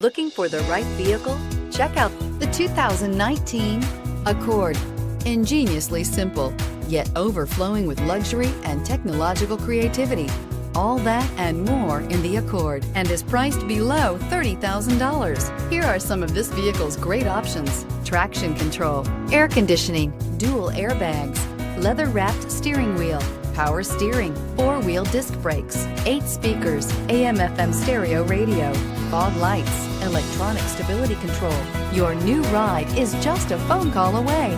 Looking for the right vehicle? Check out the 2019 Accord. Ingeniously simple, yet overflowing with luxury and technological creativity. All that and more in the Accord, and is priced below $30,000. Here are some of this vehicle's great options: traction control, air conditioning, dual airbags, leather-wrapped steering wheel, power steering, four-wheel disc brakes, 8 speakers, AM/FM stereo radio, fog lights, electronic stability control. Your new ride is just a phone call away.